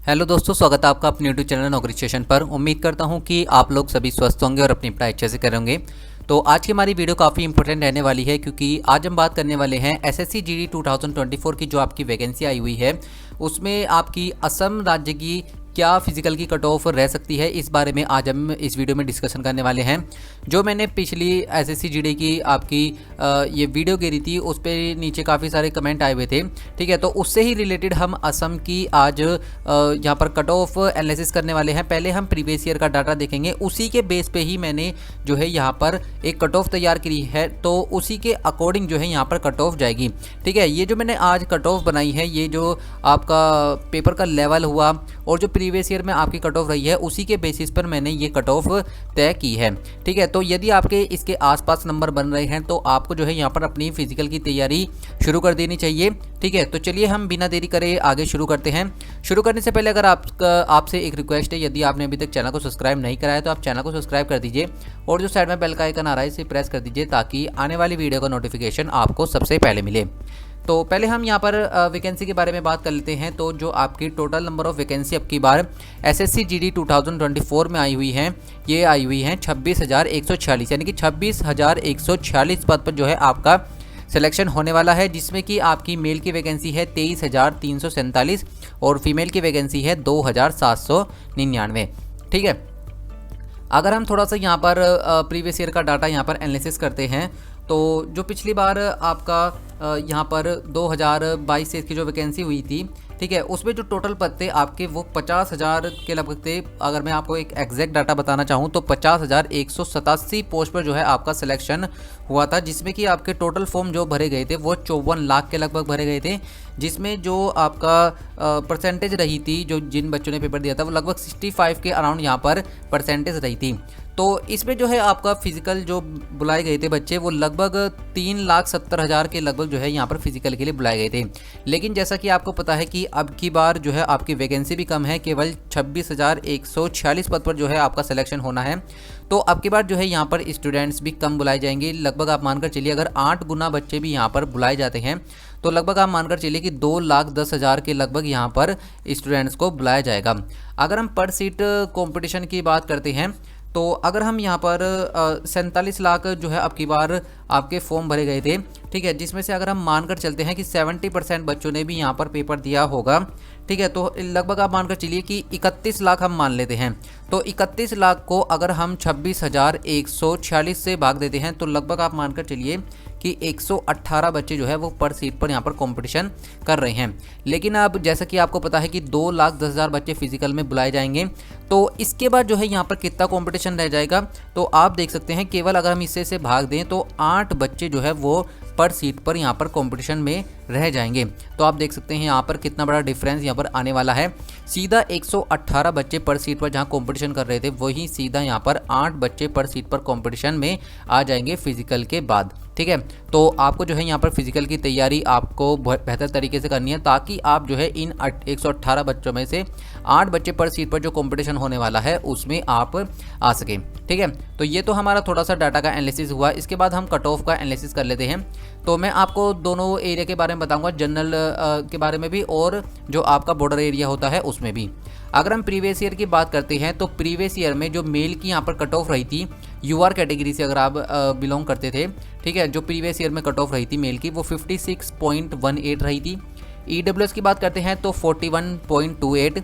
Hello दोस्तों, स्वागत है आपका अपने यूट्यूब चैनल नौकरी स्टेशन पर। उम्मीद करता हूं कि आप लोग सभी स्वस्थ होंगे और अपनी पढ़ाई अच्छे से करेंगे। तो आज की हमारी वीडियो काफ़ी इंपॉर्टेंट रहने वाली है, क्योंकि आज हम बात करने वाले हैं एसएससी जीडी 2024 की जो आपकी वैकेंसी आई हुई है, उसमें आपकी असम राज्य की क्या फिजिकल की कट ऑफ रह सकती है, इस बारे में आज हम इस वीडियो में डिस्कशन करने वाले हैं। जो मैंने पिछली एसएससी जीडी की आपकी ये वीडियो गिरी थी, उस पर नीचे काफ़ी सारे कमेंट आए हुए थे, ठीक है। तो उससे ही रिलेटेड हम असम की आज यहाँ पर कट ऑफ एनालिसिस करने वाले हैं। पहले हम प्रीवियस ईयर का डाटा देखेंगे, उसी के बेस पे ही मैंने जो है यहाँ पर एक कट ऑफ तैयार करी है, तो उसी के अकॉर्डिंग जो है यहाँ पर कट ऑफ जाएगी, ठीक है। ये जो मैंने आज कट ऑफ बनाई है, ये जो आपका पेपर का लेवल हुआ और जो प्रीवियस ईयर में आपकी कट ऑफ रही है, उसी के बेसिस पर मैंने ये कट ऑफ तय की है, ठीक है। तो यदि आपके इसके आसपास नंबर बन रहे हैं, तो आपको जो है यहाँ पर अपनी फिजिकल की तैयारी शुरू कर देनी चाहिए, ठीक है। तो चलिए हम बिना देरी करे आगे शुरू करते हैं। शुरू करने से पहले अगर आपसे एक रिक्वेस्ट है, यदि आपने अभी तक चैनल को सब्सक्राइब नहीं करा है तो आप चैनल को सब्सक्राइब कर दीजिए और जो साइड में बेल का आइकन आ रहा है इसे प्रेस कर दीजिए, ताकि आने वाली वीडियो का नोटिफिकेशन आपको सबसे पहले मिले। तो पहले हम यहाँ पर वैकेंसी के बारे में बात कर लेते हैं। तो जो आपकी टोटल नंबर ऑफ वैकेंसी अब की बार एसएससी जीडी 2024 में आई हुई है, ये आई हुई है 26,146, यानी कि 26,146 पद पर जो है आपका सिलेक्शन होने वाला है, जिसमें कि आपकी मेल की वैकेंसी है 23,347 और फीमेल की वैकेंसी है 2,799, ठीक है। अगर हम थोड़ा सा यहाँ पर प्रीवियस ईयर का डाटा यहाँ पर एनालिसिस करते हैं, तो जो पिछली बार आपका यहाँ पर 2022 से इसकी जो वैकेंसी हुई थी, ठीक है, उसमें जो टोटल पद थे आपके वो 50,000 के लगभग थे। अगर मैं आपको एक एग्जैक्ट डाटा बताना चाहूँ तो 50,187 पोस्ट पर जो है आपका सिलेक्शन हुआ था, जिसमें कि आपके टोटल फॉर्म जो भरे गए थे वो 54 लाख के लगभग भरे गए थे, जिसमें जो आपका परसेंटेज रही थी, जो जिन बच्चों ने पेपर दिया था, वो लगभग 65 के अराउंड यहाँ पर परसेंटेज रही थी। तो इसमें जो है आपका फिजिकल जो बुलाए गए थे बच्चे, वो लगभग 3,70,000 के लगभग जो है यहाँ पर फिजिकल के लिए बुलाए गए थे। लेकिन जैसा कि आपको पता है कि अब की बार जो है आपकी वैकेंसी भी कम है, केवल 26,146 पद पर जो है आपका सिलेक्शन होना है। तो अब की बार जो है यहाँ पर स्टूडेंट्स भी कम बुलाए जाएंगे। लगभग आप मानकर चलिए अगर 8 गुना बच्चे भी यहाँ पर बुलाए जाते हैं, तो लगभग आप मानकर चलिए कि 2,10,000 के लगभग यहाँ पर स्टूडेंट्स को बुलाया जाएगा। अगर हम पर सीट कंपटीशन की बात करते हैं, तो अगर हम यहाँ पर 47 लाख जो है अब की बार आपके फॉर्म भरे गए थे, ठीक है, जिसमें से अगर हम मानकर चलते हैं कि 70% बच्चों ने भी यहाँ पर पेपर दिया होगा, ठीक है, तो लगभग आप मानकर चलिए कि 31 लाख हम मान लेते हैं। तो 31 लाख को अगर हम 26,146 से भाग देते हैं, तो लगभग आप मानकर चलिए कि 118 बच्चे जो है वो पर सीट पर यहाँ पर कंपटीशन कर रहे हैं। लेकिन अब जैसा कि आपको पता है कि 2,10,000 बच्चे फिजिकल में बुलाए जाएंगे, तो इसके बाद जो है यहाँ पर कितना कंपटीशन रह जाएगा, तो आप देख सकते हैं केवल अगर हम इससे भाग दें तो 8 बच्चे जो है वो पर सीट पर यहाँ पर कंपटीशन में रह जाएंगे। तो आप देख सकते हैं यहाँ पर कितना बड़ा डिफरेंस यहाँ पर आने वाला है। सीधा 118 बच्चे पर सीट पर जहाँ कंपटीशन कर रहे थे, वही सीधा यहाँ पर 8 बच्चे पर सीट पर कंपटीशन में आ जाएंगे फिजिकल के बाद, ठीक है। तो आपको जो है यहाँ पर फिजिकल की तैयारी आपको बेहतर तरीके से करनी है, ताकि आप जो है इन 118 बच्चों में से 8 बच्चे पर सीट पर जो कंपटीशन होने वाला है उसमें आप आ सकें, ठीक है। तो ये तो हमारा थोड़ा सा डाटा का एनालिसिस हुआ। इसके बाद हम कट ऑफ का एनालिसिस कर लेते हैं। तो मैं आपको दोनों एरिया के बारे में बताऊंगा, जनरल के बारे में भी और जो आपका बॉर्डर एरिया होता है उसमें भी। अगर हम प्रीवियस ईयर की बात करते हैं, तो प्रीवियस ईयर में जो मेल की यहाँ पर कट ऑफ रही थी, यूआर कैटेगरी से अगर आप बिलोंग करते थे, ठीक है, जो प्रीवियस ईयर में कट ऑफ रही थी मेल की, वो 56.18 रही थी। ईडब्ल्यूएस की बात करते हैं तो 41.28,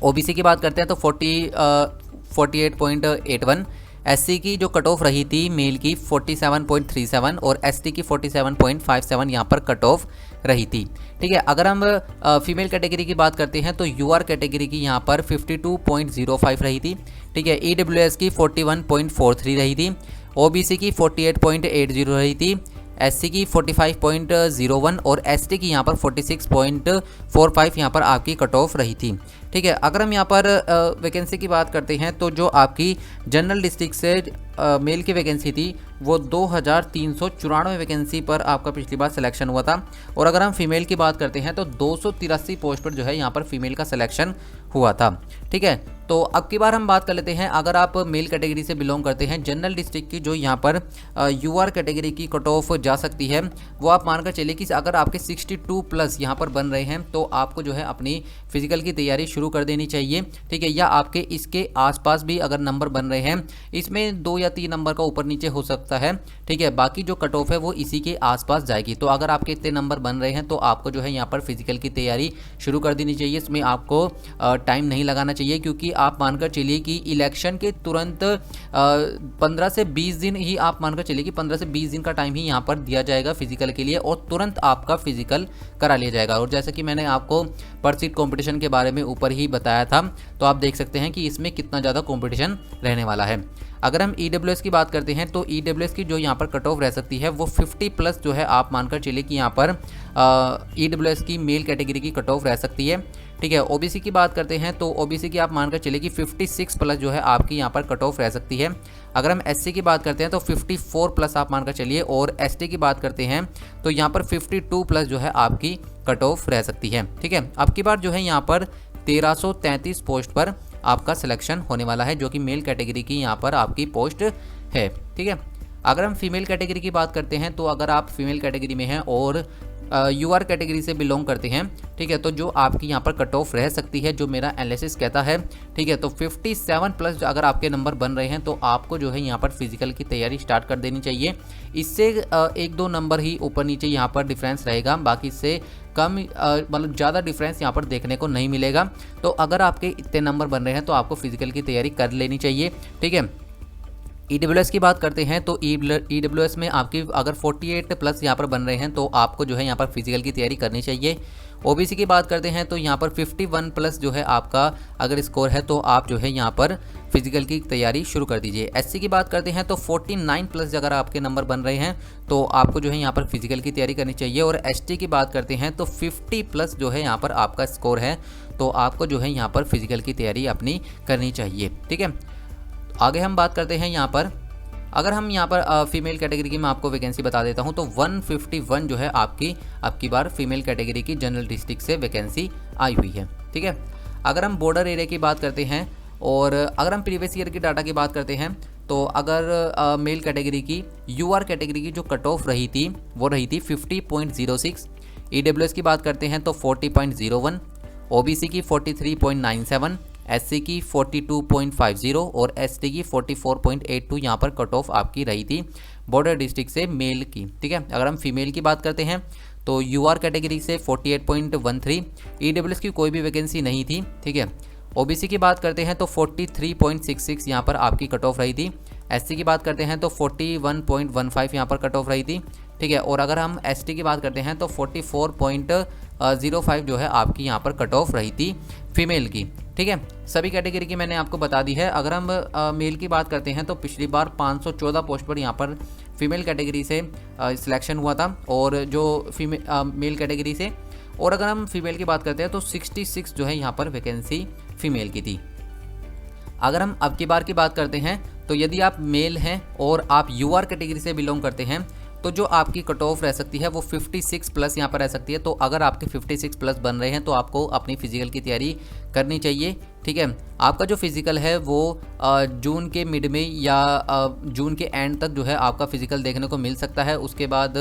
ओबीसी की बात करते हैं तो 48.81, एससी की जो कट ऑफ रही थी मेल की 47.37 और एसटी की 47.57 यहाँ पर कट ऑफ रही थी, ठीक है। अगर हम फीमेल कैटेगरी की बात करते हैं तो यूआर कैटेगरी की यहाँ पर 52.05 रही थी, ठीक है। ईडब्ल्यूएस की 41.43 रही थी, ओबीसी की 48.80 रही थी, एससी की 45.01 और एसटी की यहाँ पर 46.45 यहाँ पर आपकी कट ऑफ रही थी, ठीक है। अगर हम यहाँ पर वैकेंसी की बात करते हैं, तो जो आपकी जनरल डिस्ट्रिक्ट से मेल की वैकेंसी थी वो 2,394 वैकेंसी पर आपका पिछली बार सिलेक्शन हुआ था। और अगर हम फीमेल की बात करते हैं तो 283 पोस्ट पर जो है यहाँ पर फीमेल का सिलेक्शन हुआ था, ठीक है। तो अब की बार हम बात कर लेते हैं, अगर आप मेल कैटेगरी से बिलोंग करते हैं, जनरल डिस्ट्रिक्ट की जो यहाँ पर यूआर कैटेगरी की कट ऑफ जा सकती है, वो आप मानकर चलिए कि अगर आपके 62 प्लस यहाँ पर बन रहे हैं, तो आपको जो है अपनी फिजिकल की तैयारी शुरू कर देनी चाहिए, ठीक है। या आपके इसके आसपास भी अगर नंबर बन रहे हैं, इसमें 2 या 3 नंबर का ऊपर नीचे हो सकता है, ठीक है। बाकी जो कट ऑफ है वो इसी के आसपास जाएगी। तो अगर आपके इतने नंबर बन रहे हैं तो आपको जो है यहाँ पर फिजिकल की तैयारी शुरू कर देनी चाहिए। इसमें आपको टाइम नहीं लगाना चाहिए, क्योंकि आप मानकर चलिए कि इलेक्शन के तुरंत 15 से 20 दिन ही, आप मानकर चलिए कि 15 से 20 दिन का टाइम ही यहाँ पर दिया जाएगा फिजिकल के लिए, और तुरंत आपका फिजिकल करा लिया जाएगा। और जैसे कि मैंने आपको पर सीट कंपटीशन के बारे में ऊपर ही बताया था, तो आप देख सकते हैं कि इसमें कितना ज़्यादा कंपटीशन रहने वाला है। अगर हम EWS की बात करते हैं तो EWS की जो यहाँ पर कट ऑफ रह सकती है वो 50 प्लस जो है, आप मानकर चलिए कि यहाँ पर EWS की मेल कैटेगरी की कट ऑफ रह सकती है, ठीक है। OBC की बात करते हैं तो OBC की आप मानकर चलिए कि 56 प्लस जो है आपकी यहाँ पर कट ऑफ रह सकती है। अगर हम SC की बात करते हैं तो 54 प्लस आप मानकर चलिए, और ST की बात करते हैं तो यहाँ पर 52 प्लस जो है आपकी कट ऑफ रह सकती है, ठीक है। अब की बार जो है यहाँ पर 1333 पोस्ट पर आपका सिलेक्शन होने वाला है, जो कि मेल कैटेगरी की यहाँ पर आपकी पोस्ट है, ठीक है। अगर हम फीमेल कैटेगरी की बात करते हैं तो अगर आप फीमेल कैटेगरी में हैं और UR कैटेगरी से बिलोंग करते हैं, ठीक है, तो जो आपकी यहाँ पर कट ऑफ रह सकती है, जो मेरा एनालिसिस कहता है, ठीक है, तो 57 प्लस अगर आपके नंबर बन रहे हैं तो आपको जो है यहाँ पर फिजिकल की तैयारी स्टार्ट कर देनी चाहिए। इससे 1-2 नंबर ही ऊपर नीचे यहाँ पर डिफरेंस रहेगा, बाकी से कम मतलब ज़्यादा डिफरेंस यहाँ पर देखने को नहीं मिलेगा। तो अगर आपके इतने नंबर बन रहे हैं तो आपको फिजिकल की तैयारी कर लेनी चाहिए, ठीक है। EWS की बात करते हैं तो EWS में आपकी अगर 48 प्लस यहाँ पर बन रहे हैं तो आपको जो है यहाँ पर फिजिकल की तैयारी करनी चाहिए। OBC की बात करते हैं तो यहाँ पर 51 प्लस जो है आपका अगर स्कोर है तो आप जो है यहाँ पर फिजिकल की तैयारी शुरू कर दीजिए। SC की बात करते हैं तो 49 प्लस अगर आपके नंबर बन रहे हैं तो आपको जो है यहाँ पर फिजिकल की तैयारी करनी चाहिए। और ST की बात करते हैं तो 50 प्लस जो है यहाँ पर आपका स्कोर है, तो आपको जो है यहाँ पर फिजिकल की तैयारी अपनी करनी चाहिए, ठीक है। आगे हम बात करते हैं यहाँ पर, अगर हम यहाँ पर फीमेल कैटेगरी की मैं आपको वैकेंसी बता देता हूँ तो 151 जो है आपकी बार फीमेल कैटेगरी की जनरल डिस्ट्रिक्ट से वैकेंसी आई हुई है, ठीक है। अगर हम बॉर्डर एरिया की बात करते हैं और अगर हम प्रीवियस ईयर की डाटा की बात करते हैं तो अगर मेल कैटेगरी की UR कैटेगरी की जो कट ऑफ रही थी वो रही थी 50.06, EWS की बात करते हैं तो 40.01, OBC की 43.97, SC की 42.50 और ST की 44.82 यहाँ पर कट ऑफ आपकी रही थी बॉर्डर डिस्ट्रिक्ट से मेल की, ठीक है। अगर हम फीमेल की बात करते हैं तो UR कैटेगरी से 48.13, EWS की कोई भी वैकेंसी नहीं थी, ठीक है। OBC की बात करते हैं तो 43.66 यहाँ पर आपकी कट ऑफ रही थी, SC की बात करते हैं तो 41.15 यहाँ पर कट ऑफ रही थी, ठीक है। और अगर हम ST की बात करते हैं तो 44.05 जो है आपकी यहाँ पर कट ऑफ रही थी फीमेल की, ठीक है। सभी कैटेगरी की मैंने आपको बता दी है। अगर हम मेल की बात करते हैं तो पिछली बार 514 पोस्ट पर यहाँ पर फीमेल कैटेगरी से सिलेक्शन हुआ था, और जो मेल कैटेगरी से, और अगर हम फीमेल की बात करते हैं तो 66 जो है यहाँ पर वैकेंसी फीमेल की थी। अगर हम अब की बार की बात करते हैं तो यदि आप मेल हैं और आप UR कैटेगरी से बिलोंग करते हैं तो जो आपकी कट ऑफ रह सकती है वो 56 प्लस यहाँ पर रह सकती है। तो अगर आपके 56 प्लस बन रहे हैं तो आपको अपनी फिजिकल की तैयारी करनी चाहिए, ठीक है। आपका जो फिजिकल है वो जून के मिड में या जून के एंड तक जो है आपका फिजिकल देखने को मिल सकता है। उसके बाद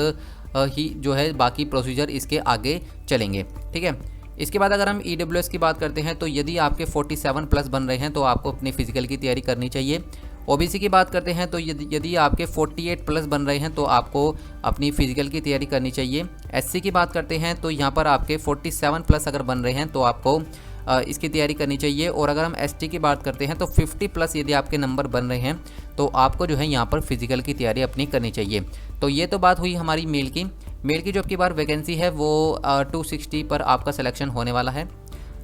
ही जो है बाकी प्रोसीजर इसके आगे चलेंगे, ठीक है। इसके बाद अगर हम EWS की बात करते हैं तो यदि आपके 47 प्लस बन रहे हैं तो आपको अपनी फिजिकल की तैयारी करनी चाहिए। OBC की बात करते हैं तो यदि आपके 48 प्लस बन रहे हैं तो आपको अपनी फिजिकल की तैयारी करनी चाहिए। SC की बात करते हैं तो यहाँ पर आपके 47 प्लस अगर बन रहे हैं तो आपको इसकी तैयारी करनी चाहिए। और अगर हम ST की बात करते हैं तो 50 प्लस यदि आपके नंबर बन रहे हैं तो आपको जो है यहाँ पर फिजिकल की तैयारी अपनी करनी चाहिए। तो ये तो बात हुई हमारी मेल की। जो अब की बार वैकेंसी है वो 260 पर आपका सिलेक्शन होने वाला है।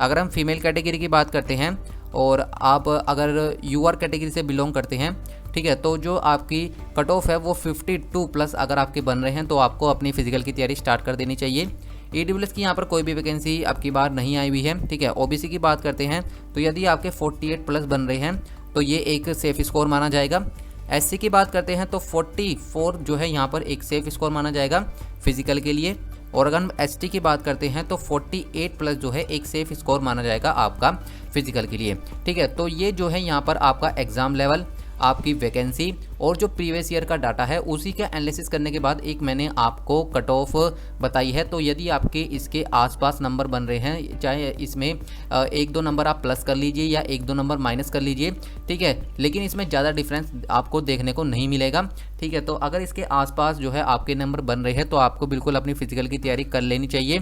अगर हम फीमेल कैटेगरी की बात करते हैं और आप अगर UR कैटेगरी से बिलोंग करते हैं, ठीक है, तो जो आपकी कट ऑफ है वो 52 प्लस अगर आपके बन रहे हैं तो आपको अपनी फिजिकल की तैयारी स्टार्ट कर देनी चाहिए। EWS की यहाँ पर कोई भी वैकेंसी अब की बार नहीं आई हुई है, ठीक है। OBC की बात करते हैं तो यदि आपके 48 प्लस बन रहे हैं तो ये एक सेफ स्कोर माना जाएगा। SC की बात करते हैं तो 44 जो है यहाँ पर एक सेफ स्कोर माना जाएगा फिजिकल के लिए। और अगर हम ST की बात करते हैं तो 48 प्लस जो है एक सेफ स्कोर माना जाएगा आपका फिजिकल के लिए, ठीक है। तो ये जो है यहाँ पर आपका एग्ज़ाम लेवल आपकी वैकेंसी और जो प्रीवियस ईयर का डाटा है उसी का एनालिसिस करने के बाद एक मैंने आपको कट ऑफ बताई है। तो यदि आपके इसके आसपास नंबर बन रहे हैं, चाहे इसमें 1-2 नंबर आप प्लस कर लीजिए या 1-2 नंबर माइनस कर लीजिए, ठीक है, लेकिन इसमें ज़्यादा डिफरेंस आपको देखने को नहीं मिलेगा, ठीक है। तो अगर इसके आसपास जो है आपके नंबर बन रहे हैं तो आपको बिल्कुल अपनी फिजिकल की तैयारी कर लेनी चाहिए,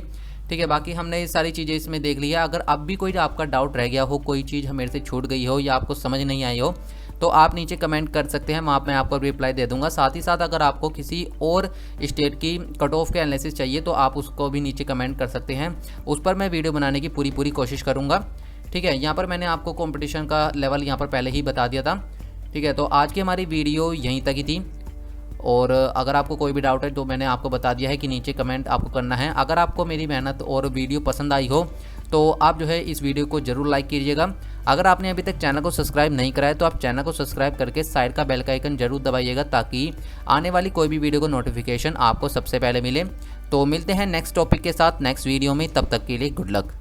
ठीक है। बाकी हमने ये सारी चीज़ें इसमें देख ली है। अगर अब भी कोई आपका डाउट रह गया हो, कोई चीज़ मेरे से छूट गई हो या आपको समझ नहीं आई हो, तो आप नीचे कमेंट कर सकते हैं, वहाँ मैं आपको रिप्लाई दे दूंगा। साथ ही साथ अगर आपको किसी और स्टेट की कट ऑफ के एनालिसिस चाहिए तो आप उसको भी नीचे कमेंट कर सकते हैं, उस पर मैं वीडियो बनाने की पूरी कोशिश करूँगा, ठीक है। यहाँ पर मैंने आपको कॉम्पिटिशन का लेवल यहाँ पर पहले ही बता दिया था, ठीक है। तो आज की हमारी वीडियो यहीं तक ही थी, और अगर आपको कोई भी डाउट है तो मैंने आपको बता दिया है कि नीचे कमेंट आपको करना है। अगर आपको मेरी मेहनत और वीडियो पसंद आई हो तो आप जो है इस वीडियो को ज़रूर लाइक कीजिएगा। अगर आपने अभी तक चैनल को सब्सक्राइब नहीं करा है तो आप चैनल को सब्सक्राइब करके साइड का बेल का आइकन जरूर दबाइएगा, ताकि आने वाली कोई भी वीडियो को नोटिफिकेशन आपको सबसे पहले मिले। तो मिलते हैं नेक्स्ट टॉपिक के साथ नेक्स्ट वीडियो में, तब तक के लिए गुड लक।